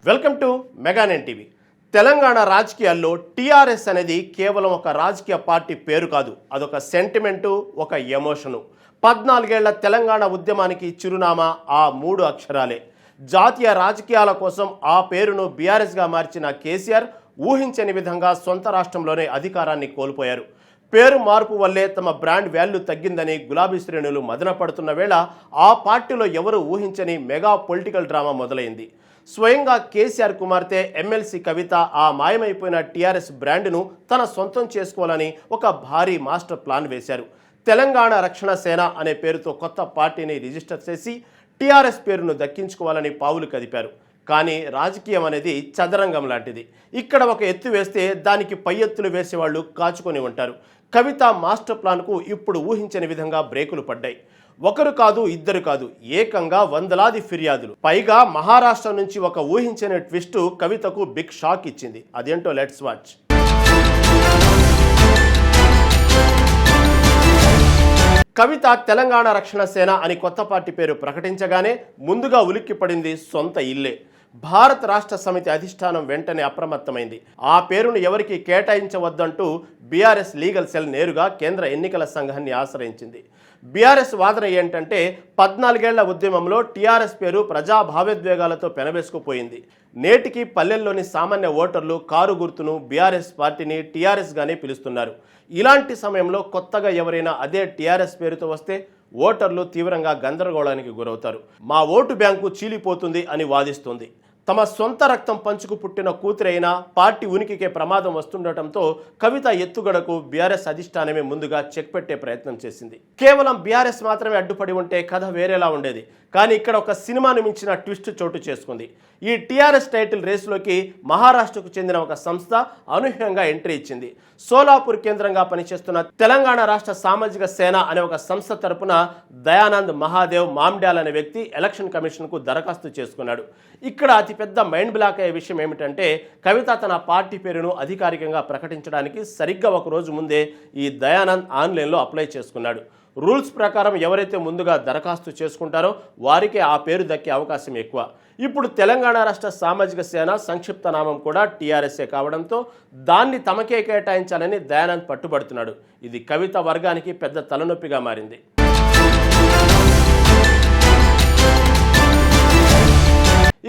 Welcome to Mega Nine TV. Telangana రాజకీయాల్లో TRS అనేది కేవలం ఒక రాజకీయ పార్టీ పేరు కాదు, అదొక సెంటిమెంటు, ఒక ఎమోషను. 14 ఏళ్ల తెలంగాణ ఉద్యమానికి చిరునామా ఆ 3 అక్షరాలే. జాతీయ రాజకీయాల కోసం ఆ పేరును బీఆర్ఎస్గా మార్చిన కేసీఆర్ ఊహించని విధంగా సొంత రాష్ట్రంలోనే అధికారాన్ని కోల్పోయారు. పేరు మార్పు వల్లే తమ బ్రాండ్ వాల్యూ తగ్గిందని గులాబీ శ్రేణులు మదన పడుతున్న వేళ ఆ పార్టీలో ఎవరు ఊహించని మెగా పొలిటికల్ డ్రామా మొదలైంది. స్వయంగా కేసీఆర్ కుమార్తె ఎమ్మెల్సీ కవిత ఆ మాయమైపోయిన టీఆర్ఎస్ బ్రాండ్ను తన సొంతం చేసుకోవాలని ఒక భారీ మాస్టర్ ప్లాన్ వేశారు. తెలంగాణ రక్షణ సేన అనే పేరుతో కొత్త పార్టీని రిజిస్టర్ చేసి టీఆర్ఎస్ పేరును దక్కించుకోవాలని పావులు కదిపారు. కానీ రాజకీయం అనేది చదరంగం లాంటిది. ఇక్కడ ఒక ఎత్తు వేస్తే దానికి పై ఎత్తులు వేసేవాళ్ళు కాచుకొని ఉంటారు. కవిత మాస్టర్ ప్లాన్కు ఇప్పుడు ఊహించని విధంగా బ్రేకులు పడ్డాయి. ఒకరు కాదు, ఇద్దరు కాదు, ఏకంగా వందలాది ఫిర్యాదులు. పైగా మహారాష్ట్ర నుంచి ఒక ఊహించని ట్విస్ట్ కవితకు బిగ్ షాక్ ఇచ్చింది. అదేంటో లెట్స్ వాచ్. కవిత తెలంగాణ రక్షణ సేన అని కొత్త పార్టీ పేరు ప్రకటించగానే ముందుగా ఉలిక్కిపడింది సొంత ఇల్లే. భారత రాష్ట్ర సమితి అధిష్టానం వెంటనే అప్రమత్తమైంది. ఆ పేరును ఎవరికి కేటాయించవద్దంటూ బీఆర్ఎస్ లీగల్ సెల్ నేరుగా కేంద్ర ఎన్నికల సంఘాన్ని ఆశ్రయించింది. బీఆర్ఎస్ వాదన ఏంటంటే 14 ఏళ్ల ఉద్యమంలో టీఆర్ఎస్ పేరు ప్రజా భావోద్వేగాలతో పెనవేసుకుపోయింది. నేటికి పల్లెల్లోని సామాన్య ఓటర్లు కారు గుర్తును బీఆర్ఎస్ పార్టీని టీఆర్ఎస్గానే పిలుస్తున్నారు. ఇలాంటి సమయంలో కొత్తగా ఎవరైనా అదే టీఆర్ఎస్ పేరుతో వస్తే ఓటర్లు తీవ్రంగా గందరగోళానికి గురవుతారు. మా ఓటు బ్యాంకు చీలిపోతుంది అని వాదిస్తుంది. తమ సొంత రక్తం పంచుకు పుట్టిన కూతురైనా పార్టీ ఉనికికే ప్రమాదం వస్తుండటంతో కవిత ఎత్తుగడకు బీఆర్ఎస్ అధిష్టానమే ముందుగా చెక్ పెట్టే ప్రయత్నం చేసింది. కేవలం బీఆర్ఎస్ మాత్రమే అడ్డుపడి ఉంటే కథ వేరేలా ఉండేది. కానీ ఇక్కడ ఒక సినిమాను మించిన ట్విస్ట్ చోటు చేసుకుంది. ఈ టీఆర్ఎస్ టైటిల్ రేసులోకి మహారాష్ట్రకు చెందిన ఒక సంస్థ అనూహ్యంగా ఎంట్రీ ఇచ్చింది. సోలాపూర్ కేంద్రంగా పనిచేస్తున్న తెలంగాణ రాష్ట్ర సామాజిక సేన అనే ఒక సంస్థ తరపున దయానంద్ మహాదేవ్ మామ్డ్యాల్ అనే వ్యక్తి ఎలక్షన్ కమిషన్కు దరఖాస్తు చేసుకున్నాడు. ఇక్కడ అతిపెద్ద మైండ్ బ్లాక్ అయ్యే విషయం ఏమిటంటే కవిత తన పార్టీ పేరును అధికారికంగా ప్రకటించడానికి సరిగ్గా ఒక రోజు ముందే ఈ దయానంద్ ఆన్లైన్లో అప్లై చేసుకున్నాడు. రూల్స్ ప్రకారం ఎవరైతే ముందుగా దరఖాస్తు చేసుకుంటారో వారికే ఆ పేరు దక్కే అవకాశం ఎక్కువ. ఇప్పుడు తెలంగాణ రాష్ట్ర సామాజిక సేన సంక్షిప్త నామం కూడా టీఆర్ఎస్ఏ కావడంతో దాన్ని తమకే కేటాయించాలని దయానంద్ పట్టుబడుతున్నాడు. ఇది కవిత వర్గానికి పెద్ద తలనొప్పిగా మారింది.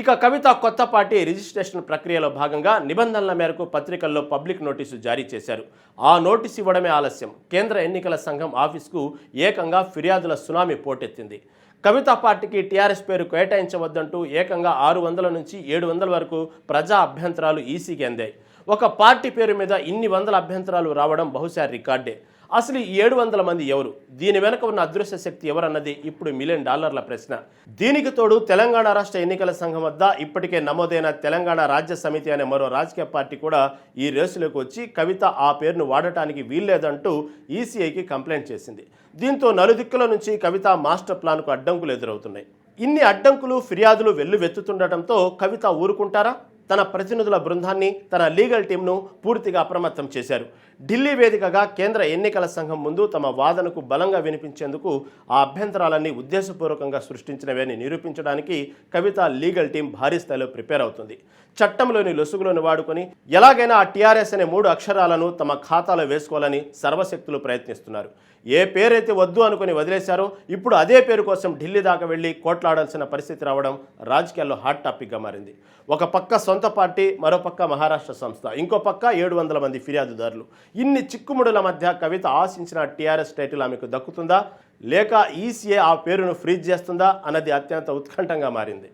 ఇక కవిత కొత్త పార్టీ రిజిస్ట్రేషన్ ప్రక్రియలో భాగంగా నిబంధనల మేరకు పత్రికల్లో పబ్లిక్ నోటీసు జారీ చేశారు. ఆ నోటీసు ఇవ్వడమే ఆలస్యం. కేంద్ర ఎన్నికల సంఘం ఆఫీస్కు ఏకంగా ఫిర్యాదుల సునామీ పోటెత్తింది. కవిత పార్టీకి టీఆర్ఎస్ పేరు కేటాయించవద్దంటూ ఏకంగా 600 నుంచి 700 వరకు ప్రజా అభ్యంతరాలు ఈసీకి అందాయి. ఒక పార్టీ పేరు మీద ఇన్ని వందల అభ్యంతరాలు రావడం బహుశా రికార్డే. అసలు ఈ 700 మంది ఎవరు? దీని వెనక ఉన్న అదృశ్య శక్తి ఎవరన్నది ఇప్పుడు $1 మిలియన్ ప్రశ్న. దీనికి తోడు తెలంగాణ రాష్ట్ర ఎన్నికల సంఘం వద్ద ఇప్పటికే నమోదైన తెలంగాణ రాజ్య సమితి అనే మరో రాజకీయ పార్టీ కూడా ఈ రేసులోకి వచ్చి కవిత ఆ పేరును వాడటానికి వీల్లేదంటూ ఈసీఐకి కంప్లైంట్ చేసింది. దీంతో నలుదిక్కుల నుంచి కవిత మాస్టర్ ప్లాన్కు అడ్డంకులు ఎదురవుతున్నాయి. ఇన్ని అడ్డంకులు ఫిర్యాదులు వెల్లువెత్తుతుండటంతో కవిత ఊరుకుంటారా? తన ప్రతినిధుల బృందాన్ని, తన లీగల్ టీంను పూర్తిగా అప్రమత్తం చేశారు. ఢిల్లీ వేదికగా కేంద్ర ఎన్నికల సంఘం ముందు తమ వాదనకు బలంగా వినిపించేందుకు ఆ అభ్యంతరాలన్నీ ఉద్దేశపూర్వకంగా సృష్టించినవని నిరూపించడానికి కవిత లీగల్ టీం భారీ స్థాయిలో ప్రిపేర్ అవుతుంది. చట్టంలోని లొసుగులను వాడుకొని ఎలాగైనా ఆ టీఆర్ఎస్ అనే 3 అక్షరాలను తమ ఖాతాలో వేసుకోవాలని సర్వశక్తులు ప్రయత్నిస్తున్నారు. ఏ పేరైతే వద్దు అనుకుని వదిలేశారో ఇప్పుడు అదే పేరు కోసం ఢిల్లీ దాకా వెళ్లి కోట్లాడాల్సిన పరిస్థితి రావడం రాజకీయాల్లో హాట్ టాపిక్గా మారింది. ఒక పక్క సొంత పార్టీ, మరో పక్క మహారాష్ట్ర సంస్థ, ఇంకో పక్క 700 మంది ఫిర్యాదుదారులు. ఇన్ని చిక్కుముడుల మధ్య కవిత ఆశించిన టీఆర్ఎస్ టైటిల్ ఆమెకు దక్కుతుందా, లేక ఈసీఏ ఆ పేరును ఫ్రీజ్ చేస్తుందా అన్నది అత్యంత ఉత్కంఠంగా మారింది.